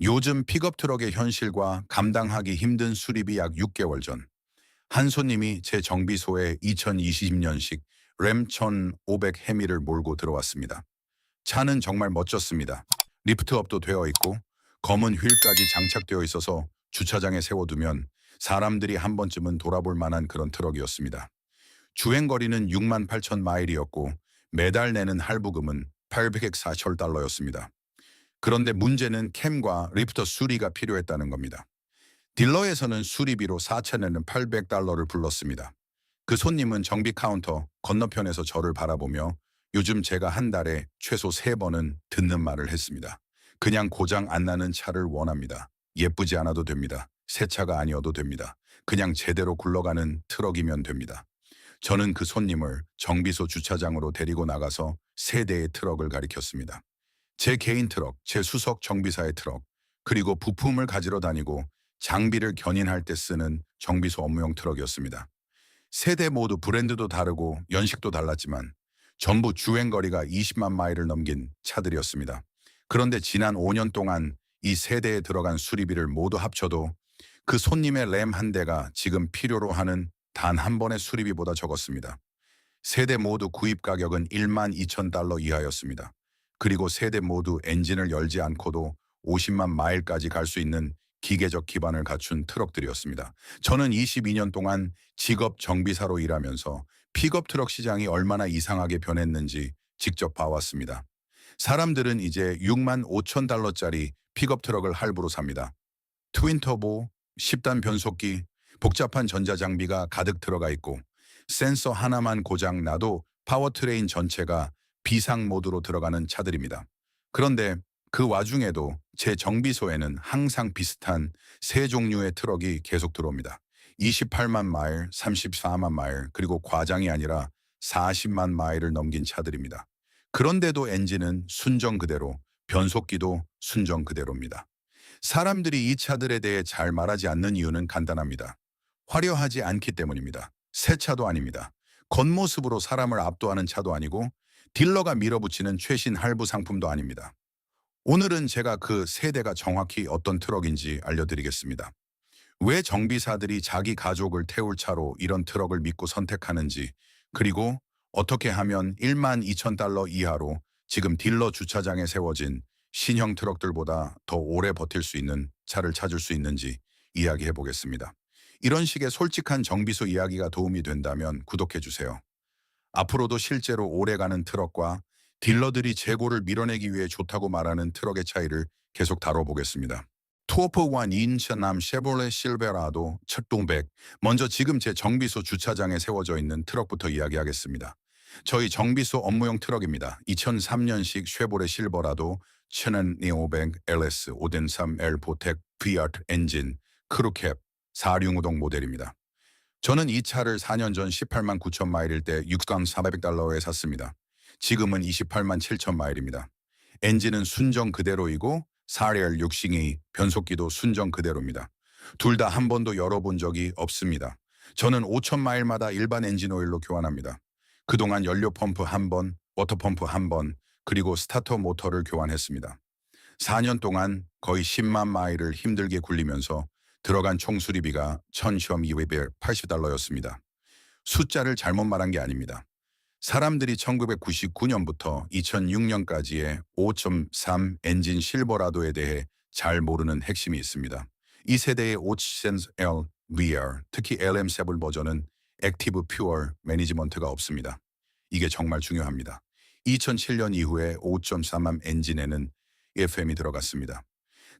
요즘 픽업 트럭의 현실과 감당하기 힘든 수리비 약 6개월 전, 한 손님이 제 정비소에 2020년식 램 1500 해미를 몰고 들어왔습니다. 차는 정말 멋졌습니다. 리프트업도 되어 있고 검은 휠까지 장착되어 있어서 주차장에 세워두면 사람들이 한 번쯤은 돌아볼 만한 그런 트럭이었습니다. 주행거리는 6만 8천 마일이었고 매달 내는 할부금은 804달러였습니다. 그런데 문제는 캠과 리프터 수리가 필요했다는 겁니다. 딜러에서는 수리비로 4천에는 800달러를 불렀습니다. 그 손님은 정비 카운터 건너편에서 저를 바라보며 요즘 제가 한 달에 최소 3번은 듣는 말을 했습니다. 그냥 고장 안 나는 차를 원합니다. 예쁘지 않아도 됩니다. 새 차가 아니어도 됩니다. 그냥 제대로 굴러가는 트럭이면 됩니다. 저는 그 손님을 정비소 주차장으로 데리고 나가서 세 대의 트럭을 가리켰습니다. 제 개인 트럭, 제 수석 정비사의 트럭, 그리고 부품을 가지러 다니고 장비를 견인할 때 쓰는 정비소 업무용 트럭이었습니다. 세 대 모두 브랜드도 다르고 연식도 달랐지만 전부 주행거리가 20만 마일을 넘긴 차들이었습니다. 그런데 지난 5년 동안 이 세 대에 들어간 수리비를 모두 합쳐도 그 손님의 램 한 대가 지금 필요로 하는 단 한 번의 수리비보다 적었습니다. 세 대 모두 구입 가격은 1만 2천 달러 이하였습니다. 그리고 세 대 모두 엔진을 열지 않고도 50만 마일까지 갈 수 있는 기계적 기반을 갖춘 트럭들이었습니다. 저는 22년 동안 직업 정비사로 일하면서 픽업 트럭 시장이 얼마나 이상하게 변했는지 직접 봐왔습니다. 사람들은 이제 6만 5천 달러짜리 픽업 트럭을 할부로 삽니다. 트윈터보, 10단 변속기, 복잡한 전자장비가 가득 들어가 있고 센서 하나만 고장 나도 파워트레인 전체가 비상 모드로 들어가는 차들입니다. 그런데 그 와중에도 제 정비소에는 항상 비슷한 세 종류의 트럭이 계속 들어옵니다. 28만 마일, 34만 마일, 그리고 과장이 아니라 40만 마일을 넘긴 차들입니다. 그런데도 엔진은 순정 그대로, 변속기도 순정 그대로입니다. 사람들이 이 차들에 대해 잘 말하지 않는 이유는 간단합니다. 화려하지 않기 때문입니다. 새 차도 아닙니다. 겉모습으로 사람을 압도하는 차도 아니고 딜러가 밀어붙이는 최신 할부 상품도 아닙니다. 오늘은 제가 그 세대가 정확히 어떤 트럭인지 알려드리겠습니다. 왜 정비사들이 자기 가족을 태울 차로 이런 트럭을 믿고 선택하는지, 그리고 어떻게 하면 1만 2천 달러 이하로 지금 딜러 주차장에 세워진 신형 트럭들보다 더 오래 버틸 수 있는 차를 찾을 수 있는지 이야기해 보겠습니다. 이런 식의 솔직한 정비소 이야기가 도움이 된다면 구독해 주세요. 앞으로도 실제로 오래가는 트럭과 딜러들이 재고를 밀어내기 위해 좋다고 말하는 트럭의 차이를 계속 다뤄보겠습니다. 투어프1 인천남 쉐보레 실베라도 철동백. 먼저 지금 제 정비소 주차장에 세워져 있는 트럭부터 이야기하겠습니다. 저희 정비소 업무용 트럭입니다. 2003년식 쉐보레 실버라도 1500 LS 5.3L 보텍 Vart 엔진 크루캡 4륜구동 모델입니다. 저는 이 차를 4년 전 18만 9천 마일일 때 6강 400달러에 샀습니다. 지금은 28만 7천 마일입니다. 엔진은 순정 그대로이고 4R 6싱이 변속기도 순정 그대로입니다. 둘 다 한 번도 열어본 적이 없습니다. 저는 5천 마일마다 일반 엔진 오일로 교환합니다. 그동안 연료 펌프 한 번, 워터 펌프 한 번, 그리고 스타터 모터를 교환했습니다. 4년 동안 거의 10만 마일을 힘들게 굴리면서 들어간 총 수리비가 1,280달러였습니다. 숫자를 잘못 말한 게 아닙니다. 사람들이 1999년부터 2006년까지의 5.3 엔진 실버라도에 대해 잘 모르는 핵심이 있습니다. 이 세대의 5sense L VR, 특히 LM7 버전은 액티브 퓨어 매니지먼트가 없습니다. 이게 정말 중요합니다. 2007년 이후에 5.3암 엔진에는 FM이 들어갔습니다.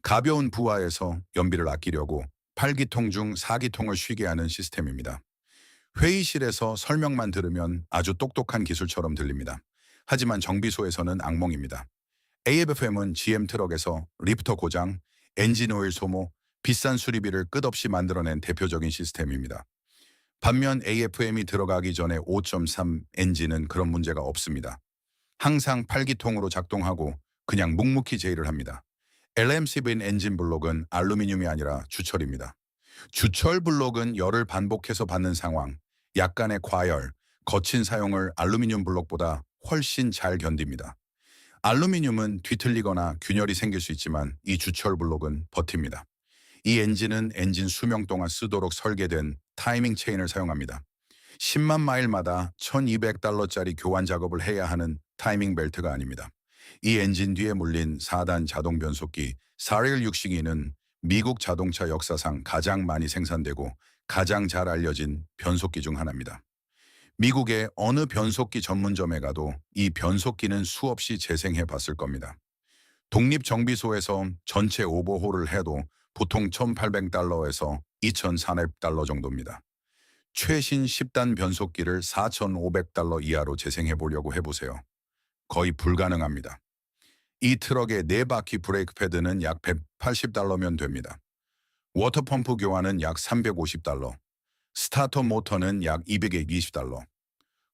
가벼운 부하에서 연비를 아끼려고 8기통 중 4기통을 쉬게 하는 시스템입니다. 회의실에서 설명만 들으면 아주 똑똑한 기술처럼 들립니다. 하지만 정비소에서는 악몽입니다. AFM은 GM 트럭에서 리프터 고장, 엔진 오일 소모, 비싼 수리비를 끝없이 만들어낸 대표적인 시스템입니다. 반면 AFM이 들어가기 전에 5.3 엔진은 그런 문제가 없습니다. 항상 8기통으로 작동하고 그냥 묵묵히 제의를 합니다. LM7 엔진 블록은 알루미늄이 아니라 주철입니다. 주철 블록은 열을 반복해서 받는 상황, 약간의 과열, 거친 사용을 알루미늄 블록보다 훨씬 잘 견딥니다. 알루미늄은 뒤틀리거나 균열이 생길 수 있지만 이 주철 블록은 버팁니다. 이 엔진은 엔진 수명 동안 쓰도록 설계된 타이밍 체인을 사용합니다. 10만 마일마다 $1,200짜리 교환 작업을 해야 하는 타이밍 벨트가 아닙니다. 이 엔진 뒤에 물린 4단 자동 변속기 416는 미국 자동차 역사상 가장 많이 생산되고 가장 잘 알려진 변속기 중 하나입니다. 미국의 어느 변속기 전문점에 가도 이 변속기는 수없이 재생해 봤을 겁니다. 독립정비소에서 전체 오버홀을 해도 보통 $1,800에서 $2,400 정도입니다. 최신 10단 변속기를 $4,500 이하로 재생해 보려고 해보세요. 거의 불가능합니다. 이 트럭의 4바퀴 브레이크 패드는 약 $180면 됩니다. 워터펌프 교환은 약 $350, 스타터 모터는 약 $220.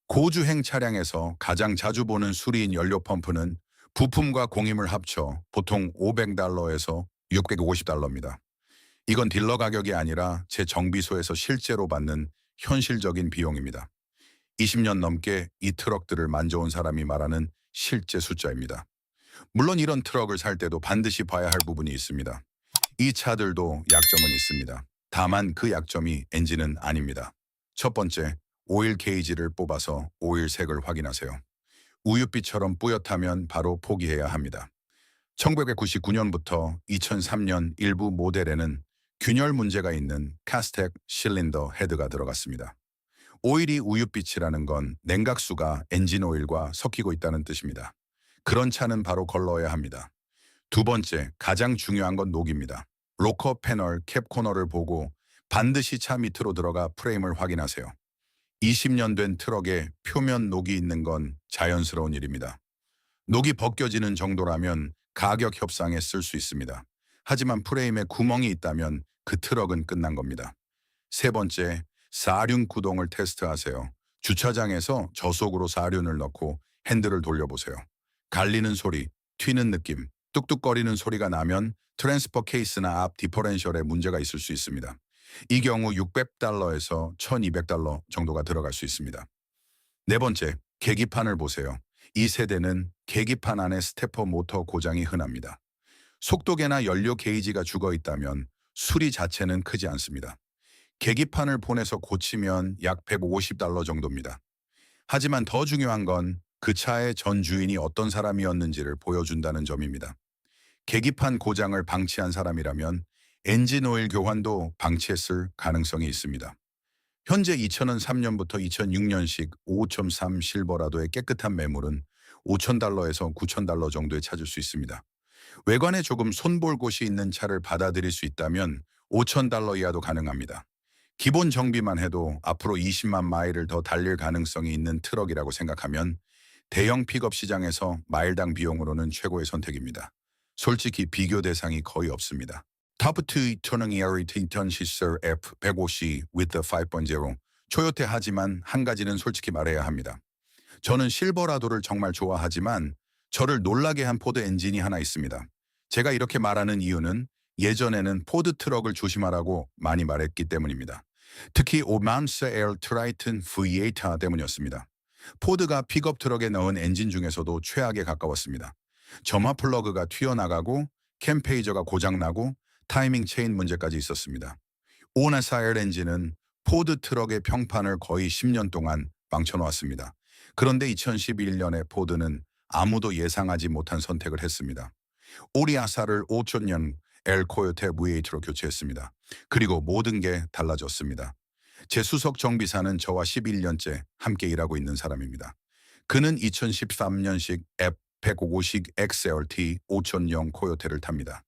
고주행 차량에서 가장 자주 보는 수리인 연료 펌프는 부품과 공임을 합쳐 보통 $500에서 $650입니다. 이건 딜러 가격이 아니라 제 정비소에서 실제로 받는 현실적인 비용입니다. 20년 넘게 이 트럭들을 만져온 사람이 말하는 실제 숫자입니다. 물론 이런 트럭을 살 때도 반드시 봐야 할 부분이 있습니다. 이 차들도 약점은 있습니다. 다만 그 약점이 엔진은 아닙니다. 첫 번째, 오일 게이지를 뽑아서 오일 색을 확인하세요. 우윳빛처럼 뿌옇다면 바로 포기해야 합니다. 1999년부터 2003년 일부 모델에는 균열 문제가 있는 카스텍 실린더 헤드가 들어갔습니다. 오일이 우윳빛이라는 건 냉각수가 엔진 오일과 섞이고 있다는 뜻입니다. 그런 차는 바로 걸러야 합니다. 두 번째, 가장 중요한 건 녹입니다. 로커 패널 캡 코너를 보고 반드시 차 밑으로 들어가 프레임을 확인하세요. 20년 된 트럭에 표면 녹이 있는 건 자연스러운 일입니다. 녹이 벗겨지는 정도라면 가격 협상에 쓸 수 있습니다. 하지만 프레임에 구멍이 있다면 그 트럭은 끝난 겁니다. 세 번째, 사륜 구동을 테스트하세요. 주차장에서 저속으로 사륜을 넣고 핸들을 돌려보세요. 갈리는 소리, 튀는 느낌, 뚝뚝거리는 소리가 나면 트랜스퍼 케이스나 앞 디퍼렌셜에 문제가 있을 수 있습니다. 이 경우 $600에서 $1,200 정도가 들어갈 수 있습니다. 네 번째, 계기판을 보세요. 이 세대는 계기판 안에 스테퍼 모터 고장이 흔합니다. 속도계나 연료 게이지가 죽어 있다면 수리 자체는 크지 않습니다. 계기판을 보내서 고치면 약 $150 정도입니다. 하지만 더 중요한 건 그 차의 전 주인이 어떤 사람이었는지를 보여준다는 점입니다. 계기판 고장을 방치한 사람이라면 엔진 오일 교환도 방치했을 가능성이 있습니다. 현재 2003년부터 2006년식 5.3 실버라도의 깨끗한 매물은 $5,000에서 $9,000 정도에 찾을 수 있습니다. 외관에 조금 손볼 곳이 있는 차를 받아들일 수 있다면 $5,000 이하도 가능합니다. 기본 정비만 해도 앞으로 20만 마일을 더 달릴 가능성이 있는 트럭이라고 생각하면 대형 픽업 시장에서 마일당 비용으로는 최고의 선택입니다. 솔직히 비교 대상이 거의 없습니다. Top 2 turning area 시설 F150 with the 5.0 초요태 하지만 한 가지는 솔직히 말해야 합니다. 저는 실버라도를 정말 좋아하지만 저를 놀라게 한 포드 엔진이 하나 있습니다. 제가 이렇게 말하는 이유는 예전에는 포드 트럭을 조심하라고 많이 말했기 때문입니다. 특히 오만스 에어 트라이튼 V8 때문이었습니다. 포드가 픽업 트럭에 넣은 엔진 중에서도 최악에 가까웠습니다. 점화 플러그가 튀어나가고 캠페이저가 고장나고 타이밍 체인 문제까지 있었습니다. 오나사엘 엔진은 포드 트럭의 평판을 거의 10년 동안 망쳐놓았습니다. 그런데 2011년에 포드는 아무도 예상하지 못한 선택을 했습니다. 오리아사를 5,000년 엘 코요테 V8로 교체했습니다. 그리고 모든 게 달라졌습니다. 제 수석 정비사는 저와 11년째 함께 일하고 있는 사람입니다. 그는 2013년식 F150 XLT 5000형 코요테를 탑니다.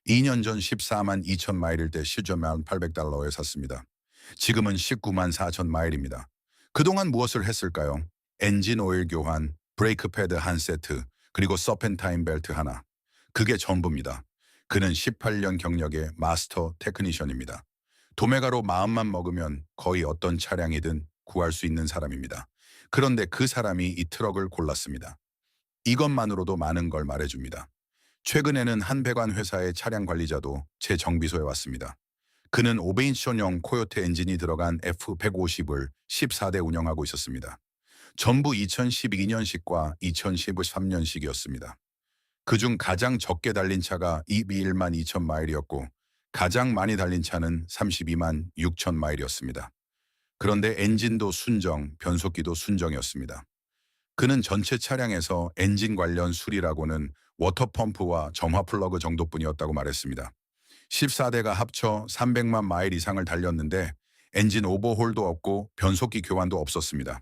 2년 전 14만 2천 마일일 때 시저만 $800에 샀습니다. 지금은 19만 4천 마일입니다. 그동안 무엇을 했을까요? 엔진 오일 교환, 브레이크 패드 한 세트, 그리고 서펜타임 벨트 하나. 그게 전부입니다. 그는 18년 경력의 마스터 테크니션입니다. 도메가로 마음만 먹으면 거의 어떤 차량이든 구할 수 있는 사람입니다. 그런데 그 사람이 이 트럭을 골랐습니다. 이것만으로도 많은 걸 말해줍니다. 최근에는 한 배관 회사의 차량 관리자도 제 정비소에 왔습니다. 그는 오베인션형 코요테 엔진이 들어간 F150을 14대 운영하고 있었습니다. 전부 2012년식과 2013년식이었습니다. 그중 가장 적게 달린 차가 21만 2천 마일이었고 가장 많이 달린 차는 32만 6천 마일이었습니다. 그런데 엔진도 순정, 변속기도 순정이었습니다. 그는 전체 차량에서 엔진 관련 수리라고는 워터펌프와 점화 플러그 정도뿐이었다고 말했습니다. 14대가 합쳐 300만 마일 이상을 달렸는데 엔진 오버홀도 없고 변속기 교환도 없었습니다.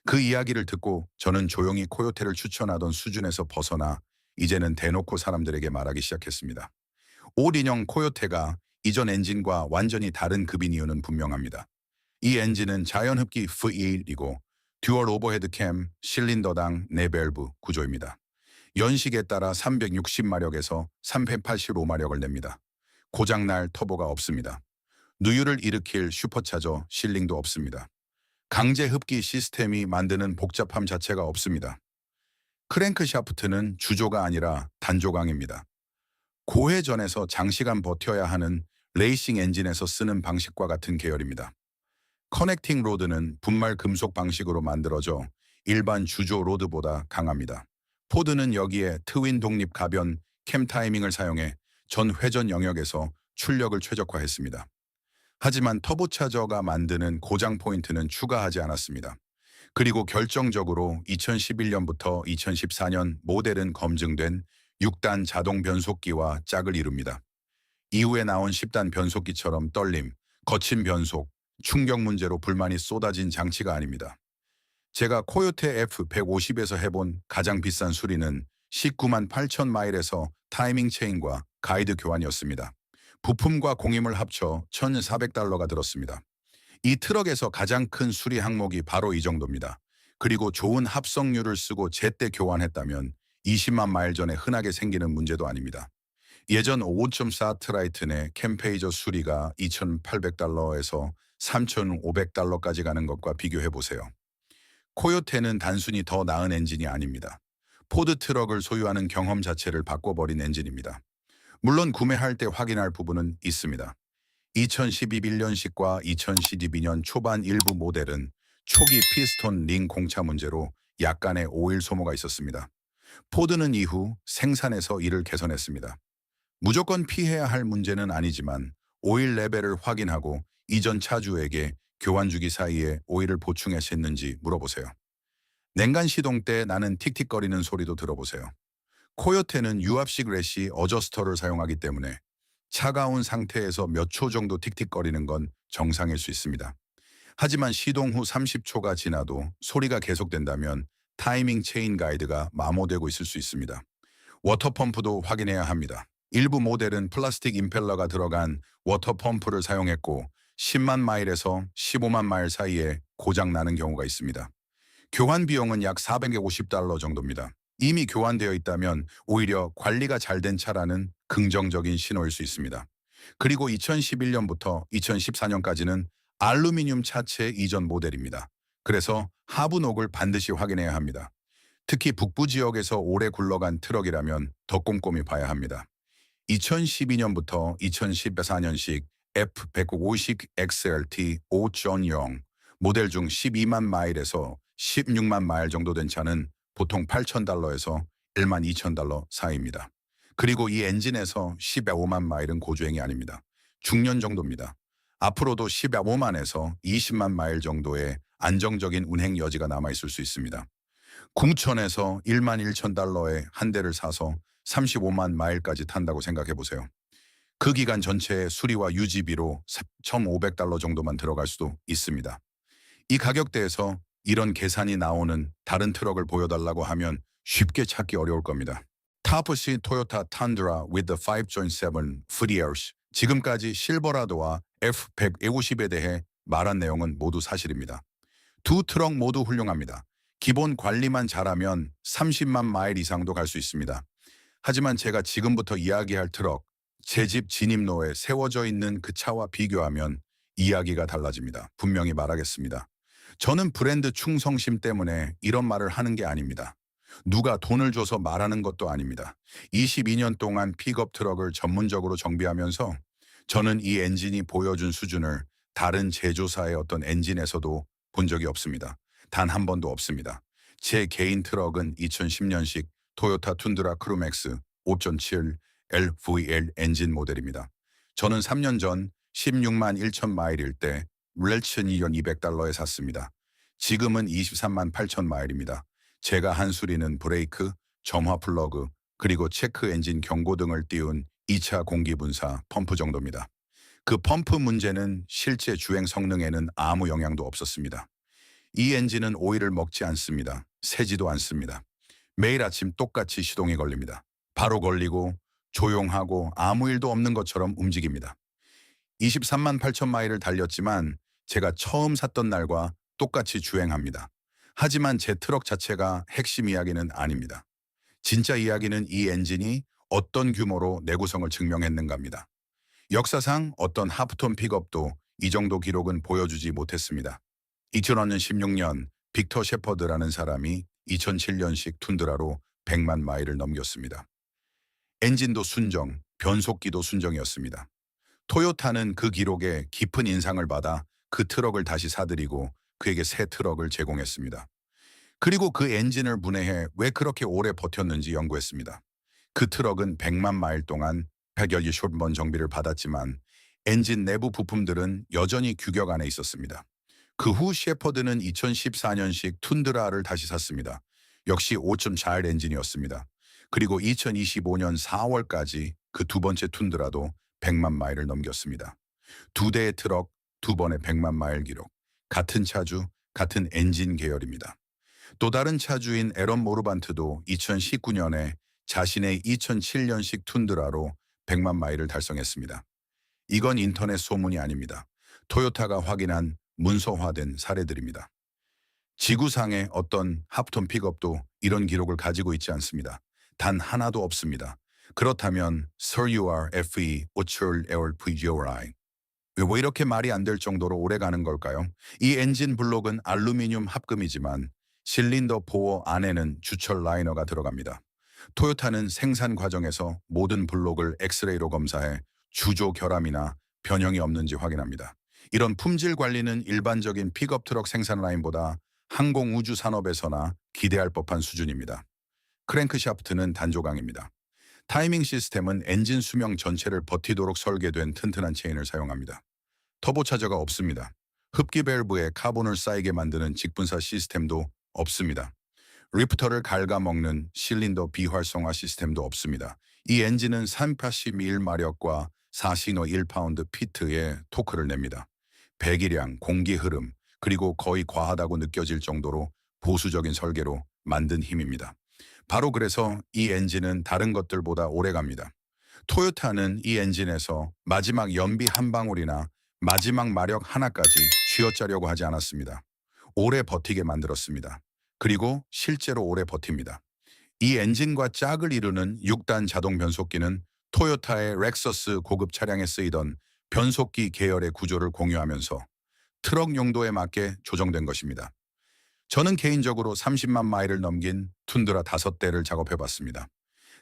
그 이야기를 듣고 저는 조용히 코요테를 추천하던 수준에서 벗어나 이제는 대놓고 사람들에게 말하기 시작했습니다. 올 인형 코요테가 이전 엔진과 완전히 다른 급인 이유는 분명합니다. 이 엔진은 자연흡기 V8이고 듀얼 오버헤드 캠 실린더당 4밸브 구조입니다. 연식에 따라 360마력에서 385마력을 냅니다. 고장날 터보가 없습니다. 누유를 일으킬 슈퍼차저 실링도 없습니다. 강제 흡기 시스템이 만드는 복잡함 자체가 없습니다. 크랭크 샤프트는 주조가 아니라 단조강입니다. 고회전에서 장시간 버텨야 하는 레이싱 엔진에서 쓰는 방식과 같은 계열입니다. 커넥팅 로드는 분말 금속 방식으로 만들어져 일반 주조 로드보다 강합니다. 포드는 여기에 트윈 독립 가변 캠 타이밍을 사용해 전 회전 영역에서 출력을 최적화했습니다. 하지만 터보차저가 만드는 고장 포인트는 추가하지 않았습니다. 그리고 결정적으로 2011년부터 2014년 모델은 검증된 6단 자동 변속기와 짝을 이룹니다. 이후에 나온 10단 변속기처럼 떨림, 거친 변속, 충격 문제로 불만이 쏟아진 장치가 아닙니다. 제가 코요테 F150에서 해본 가장 비싼 수리는 19만 8천 마일에서 타이밍 체인과 가이드 교환이었습니다. 부품과 공임을 합쳐 1,400달러가 들었습니다. 이 트럭에서 가장 큰 수리 항목이 바로 이 정도입니다. 그리고 좋은 합성유를 쓰고 제때 교환했다면 20만 마일 전에 흔하게 생기는 문제도 아닙니다. 예전 5.4 트라이튼의 캠페이저 수리가 2,800달러에서 3,500달러까지 가는 것과 비교해 보세요. 코요테는 단순히 더 나은 엔진이 아닙니다. 포드 트럭을 소유하는 경험 자체를 바꿔버린 엔진입니다. 물론 구매할 때 확인할 부분은 있습니다. 2011년식과 2012년 초반 일부 모델은 초기 피스톤 링 공차 문제로 약간의 오일 소모가 있었습니다. 포드는 이후 생산에서 이를 개선했습니다. 무조건 피해야 할 문제는 아니지만 오일 레벨을 확인하고 이전 차주에게 교환 주기 사이에 오일을 보충했는지 물어보세요. 냉간 시동 때 나는 틱틱거리는 소리도 들어보세요. 코요테는 유압식 래시 어저스터를 사용하기 때문에 차가운 상태에서 몇 초 정도 틱틱거리는 건 정상일 수 있습니다. 하지만 시동 후 30초가 지나도 소리가 계속된다면 타이밍 체인 가이드가 마모되고 있을 수 있습니다. 워터펌프도 확인해야 합니다. 일부 모델은 플라스틱 임펠러가 들어간 워터펌프를 사용했고 10만 마일에서 15만 마일 사이에 고장 나는 경우가 있습니다. 교환 비용은 약 450달러 정도입니다. 이미 교환되어 있다면 오히려 관리가 잘 된 차라는 긍정적인 신호일 수 있습니다. 그리고 2011년부터 2014년까지는 알루미늄 차체 이전 모델입니다. 그래서 하부녹을 반드시 확인해야 합니다. 특히 북부 지역에서 오래 굴러간 트럭이라면 더 꼼꼼히 봐야 합니다. 2012년부터 2014년식 F150 XLT 5.0 모델 중 12만 마일에서 16만 마일 정도 된 차는 보통 8,000달러에서 1만 2,000달러 사이입니다. 그리고 이 엔진에서 15만 마일은 고주행이 아닙니다. 중년 정도입니다. 앞으로도 15만에서 20만 마일 정도의 안정적인 운행 여지가 남아있을 수 있습니다. 궁천에서 1만 1,000달러에 한 대를 사서 35만 마일까지 탄다고 생각해 보세요. 그 기간 전체의 수리와 유지비로 3,500달러 정도만 들어갈 수도 있습니다. 이 가격대에서 이런 계산이 나오는 다른 트럭을 보여달라고 하면 쉽게 찾기 어려울 겁니다. 타프시 토요타 탄드라 with the 5.7 Freers 지금까지 실버라도와 F150에 대해 말한 내용은 모두 사실입니다. 두 트럭 모두 훌륭합니다. 기본 관리만 잘하면 30만 마일 이상도 갈 수 있습니다. 하지만 제가 지금부터 이야기할 트럭, 제 집 진입로에 세워져 있는 그 차와 비교하면 이야기가 달라집니다. 분명히 말하겠습니다. 저는 브랜드 충성심 때문에 이런 말을 하는 게 아닙니다. 누가 돈을 줘서 말하는 것도 아닙니다. 22년 동안 픽업 트럭을 전문적으로 정비하면서 저는 이 엔진이 보여준 수준을 다른 제조사의 어떤 엔진에서도 본 적이 없습니다. 단 한 번도 없습니다. 제 개인 트럭은 2010년식 토요타 툰드라 크루맥스 5.7 LVL 엔진 모델입니다. 저는 3년 전 16만 1천 마일일 때 렐츠2년 $200에 샀습니다. 지금은 23만 8천 마일입니다. 제가 한 수리는 브레이크, 점화 플러그, 그리고 체크 엔진 경고 등을 띄운 2차 공기분사 펌프 정도입니다. 그 펌프 문제는 실제 주행 성능에는 아무 영향도 없었습니다. 이 엔진은 오일을 먹지 않습니다. 새지도 않습니다. 매일 아침 똑같이 시동이 걸립니다. 바로 걸리고 조용하고 아무 일도 없는 것처럼 움직입니다. 23만 8천 마일을 달렸지만 제가 처음 샀던 날과 똑같이 주행합니다. 하지만 제 트럭 자체가 핵심 이야기는 아닙니다. 진짜 이야기는 이 엔진이 어떤 규모로 내구성을 증명했는가입니다. 역사상 어떤 하프톤 픽업도 이 정도 기록은 보여주지 못했습니다. 2000년 16년 빅터 셰퍼드라는 사람이 2007년식 툰드라로 100만 마일을 넘겼습니다. 엔진도 순정, 변속기도 순정이었습니다. 토요타는 그 기록에 깊은 인상을 받아 그 트럭을 다시 사들이고 그에게 새 트럭을 제공했습니다. 그리고 그 엔진을 분해해 왜 그렇게 오래 버텼는지 연구했습니다. 그 트럭은 100만 마일 동안 120번 정비를 받았지만 엔진 내부 부품들은 여전히 규격 안에 있었습니다. 그 후 셰퍼드는 2014년식 툰드라를 다시 샀습니다. 역시 5.4L 엔진이었습니다. 그리고 2025년 4월까지 그 두 번째 툰드라도 100만 마일을 넘겼습니다. 두 대의 트럭, 두 번의 100만 마일 기록. 같은 차주, 같은 엔진 계열입니다. 또 다른 차주인 에런 모르반트도 2019년에 자신의 2007년식 툰드라로 100만 마일을 달성했습니다. 이건 인터넷 소문이 아닙니다. 토요타가 확인한 문서화된 사례들입니다. 지구상의 어떤 하프톤 픽업도 이런 기록을 가지고 있지 않습니다. 단 하나도 없습니다. 그렇다면 SUR FE 5출 LPGOI 왜 이렇게 말이 안 될 정도로 오래 가는 걸까요? 이 엔진 블록은 알루미늄 합금이지만 실린더 보어 안에는 주철 라이너가 들어갑니다. 토요타는 생산 과정에서 모든 블록을 엑스레이로 검사해 주조 결함이나 변형이 없는지 확인합니다. 이런 품질 관리는 일반적인 픽업 트럭 생산 라인보다 항공 우주 산업에서나 기대할 법한 수준입니다. 크랭크샤프트는 단조강입니다. 타이밍 시스템은 엔진 수명 전체를 버티도록 설계된 튼튼한 체인을 사용합니다. 터보차저가 없습니다. 흡기 밸브에 카본을 쌓이게 만드는 직분사 시스템도 없습니다. 리프터를 갉아먹는 실린더 비활성화 시스템도 없습니다. 이 엔진은 381마력과 4신호 1파운드 피트의 토크를 냅니다. 배기량, 공기 흐름, 그리고 거의 과하다고 느껴질 정도로 보수적인 설계로 만든 힘입니다. 바로 그래서 이 엔진은 다른 것들보다 오래 갑니다. 토요타는 이 엔진에서 마지막 연비 한 방울이나 마지막 마력 하나까지 쥐어짜려고 하지 않았습니다. 오래 버티게 만들었습니다. 그리고 실제로 오래 버팁니다. 이 엔진과 짝을 이루는 6단 자동 변속기는 토요타의 렉서스 고급 차량에 쓰이던 변속기 계열의 구조를 공유하면서 트럭 용도에 맞게 조정된 것입니다. 저는 개인적으로 30만 마일을 넘긴 툰드라 5대를 작업해봤습니다.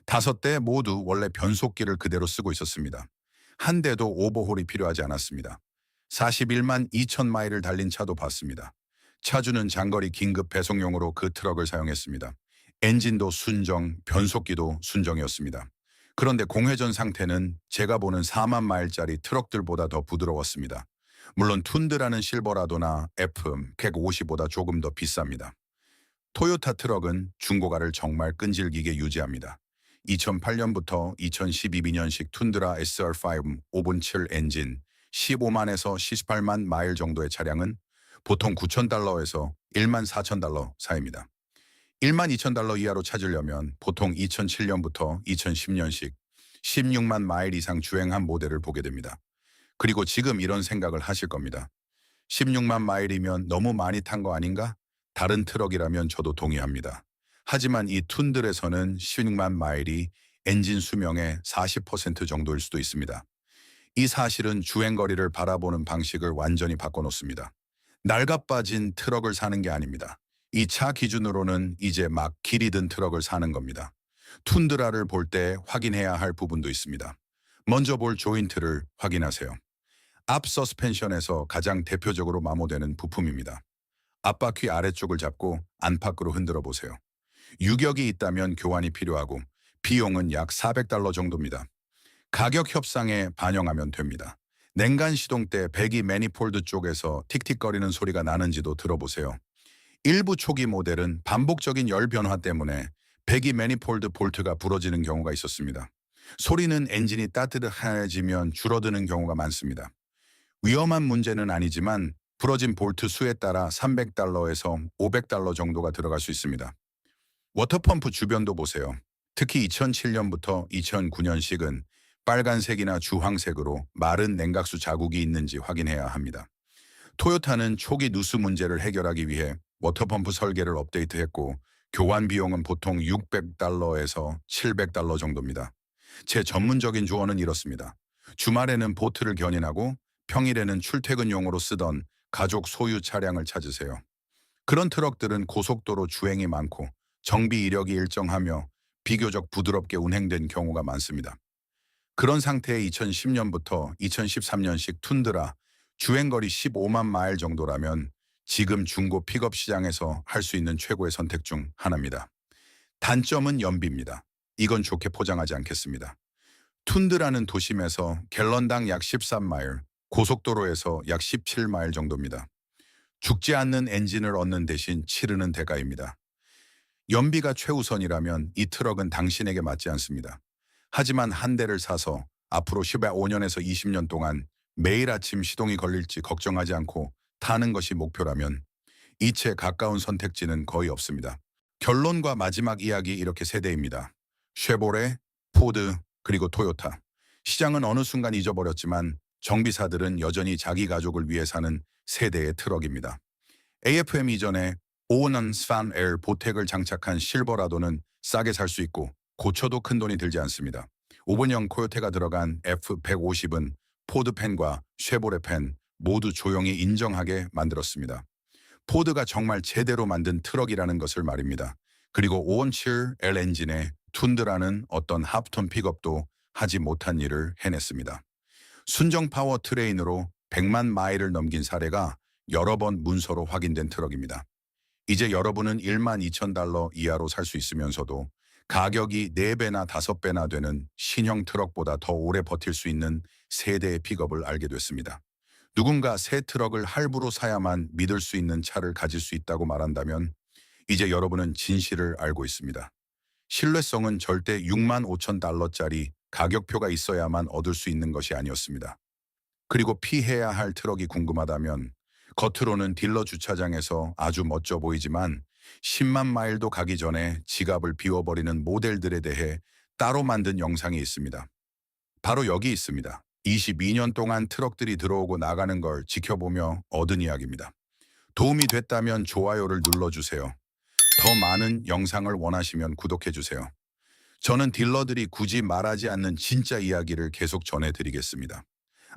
5대 모두 원래 변속기를 그대로 쓰고 있었습니다. 한 대도 오버홀이 필요하지 않았습니다. 41만 2천 마일을 달린 차도 봤습니다. 차주는 장거리 긴급 배송용으로 그 트럭을 사용했습니다. 엔진도 순정, 변속기도 순정이었습니다. 그런데 공회전 상태는 제가 보는 4만 마일짜리 트럭들보다 더 부드러웠습니다. 물론 툰드라는 실버라도나 F150보다 조금 더 비쌉니다. 토요타 트럭은 중고가를 정말 끈질기게 유지합니다. 2008년부터 2012년식 툰드라 SR5 5.7 엔진 15만에서 18만 마일 정도의 차량은 보통 $9,000에서 $14,000 사이입니다. $12,000 이하로 찾으려면 보통 2007년부터 2010년식 16만 마일 이상 주행한 모델을 보게 됩니다. 그리고 지금 이런 생각을 하실 겁니다. 16만 마일이면 너무 많이 탄 거 아닌가? 다른 트럭이라면 저도 동의합니다. 하지만 이 툰드라에서는 16만 마일이 엔진 수명의 40% 정도일 수도 있습니다. 이 사실은 주행거리를 바라보는 방식을 완전히 바꿔놓습니다. 낡아빠진 트럭을 사는 게 아닙니다. 이 차 기준으로는 이제 막 길이 든 트럭을 사는 겁니다. 툰드라를 볼 때 확인해야 할 부분도 있습니다. 먼저 볼 조인트를 확인하세요. 앞 서스펜션에서 가장 대표적으로 마모되는 부품입니다. 앞바퀴 아래쪽을 잡고 안팎으로 흔들어 보세요. 유격이 있다면 교환이 필요하고 비용은 약 400달러 정도입니다. 가격 협상에 반영하면 됩니다. 냉간 시동 때 배기 매니폴드 쪽에서 틱틱거리는 소리가 나는지도 들어보세요. 일부 초기 모델은 반복적인 열 변화 때문에 배기 매니폴드 볼트가 부러지는 경우가 있었습니다. 소리는 엔진이 따뜻해지면 줄어드는 경우가 많습니다. 위험한 문제는 아니지만 부러진 볼트 수에 따라 300달러에서 500달러 정도가 들어갈 수 있습니다. 워터펌프 주변도 보세요. 특히 2007년부터 2009년식은 빨간색이나 주황색으로 마른 냉각수 자국이 있는지 확인해야 합니다. 토요타는 초기 누수 문제를 해결하기 위해 워터펌프 설계를 업데이트했고 교환 비용은 보통 600달러에서 700달러 정도입니다. 제 전문적인 조언은 이렇습니다. 주말에는 보트를 견인하고 평일에는 출퇴근용으로 쓰던 가족 소유 차량을 찾으세요. 그런 트럭들은 고속도로 주행이 많고 정비 이력이 일정하며 비교적 부드럽게 운행된 경우가 많습니다. 그런 상태의 2010년부터 2013년식 툰드라 주행거리 15만 마일 정도라면 지금 중고 픽업 시장에서 할 수 있는 최고의 선택 중 하나입니다. 단점은 연비입니다. 이건 좋게 포장하지 않겠습니다. 툰드라는 도심에서 갤런당 약 13마일, 고속도로에서 약 17마일 정도입니다. 죽지 않는 엔진을 얻는 대신 치르는 대가입니다. 연비가 최우선이라면 이 트럭은 당신에게 맞지 않습니다. 하지만 한 대를 사서 앞으로 15년에서 20년 동안 매일 아침 시동이 걸릴지 걱정하지 않고 타는 것이 목표라면 이체 가까운 선택지는 거의 없습니다. 결론과 마지막 이야기 이렇게 세 대입니다. 쉐보레, 포드, 그리고 토요타. 시장은 어느 순간 잊어버렸지만 정비사들은 여전히 자기 가족을 위해 사는 세 대의 트럭입니다. AFM 이전에 오원 스판 에어 보텍을 장착한 실버라도는 싸게 살 수 있고 고쳐도 큰돈이 들지 않습니다. 5번형 코요테가 들어간 F150은 포드펜과 쉐보레펜 모두 조용히 인정하게 만들었습니다. 포드가 정말 제대로 만든 트럭이라는 것을 말입니다. 그리고 517L 엔진의 툰드라는 어떤 하프톤 픽업도 하지 못한 일을 해냈습니다. 순정 파워 트레인으로 100만 마일을 넘긴 사례가 여러 번 문서로 확인된 트럭입니다. 이제 여러분은 1만 2천 달러 이하로 살 수 있으면서도 가격이 4배나 5배나 되는 신형 트럭보다 더 오래 버틸 수 있는 세대의 픽업을 알게 됐습니다. 누군가 새 트럭을 할부로 사야만 믿을 수 있는 차를 가질 수 있다고 말한다면 이제 여러분은 진실을 알고 있습니다. 신뢰성은 절대 6만 5천 달러짜리 가격표가 있어야만 얻을 수 있는 것이 아니었습니다. 그리고 피해야 할 트럭이 궁금하다면 겉으로는 딜러 주차장에서 아주 멋져 보이지만 10만 마일도 가기 전에 지갑을 비워버리는 모델들에 대해 따로 만든 영상이 있습니다. 바로 여기 있습니다. 22년 동안 트럭들이 들어오고 나가는 걸 지켜보며 얻은 이야기입니다. 도움이 됐다면 좋아요를 눌러주세요. 더 많은 영상을 원하시면 구독해주세요. 저는 딜러들이 굳이 말하지 않는 진짜 이야기를 계속 전해드리겠습니다.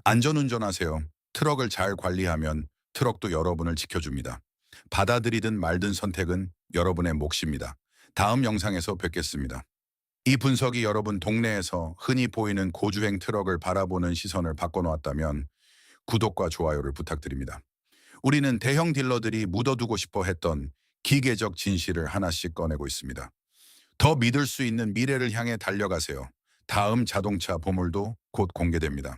안전운전하세요. 트럭을 잘 관리하면 트럭도 여러분을 지켜줍니다. 받아들이든 말든 선택은 여러분의 몫입니다. 다음 영상에서 뵙겠습니다. 이 분석이 여러분 동네에서 흔히 보이는 고주행 트럭을 바라보는 시선을 바꿔놓았다면 구독과 좋아요를 부탁드립니다. 우리는 대형 딜러들이 묻어두고 싶어 했던 기계적 진실을 하나씩 꺼내고 있습니다. 더 믿을 수 있는 미래를 향해 달려가세요. 다음 자동차 보물도 곧 공개됩니다.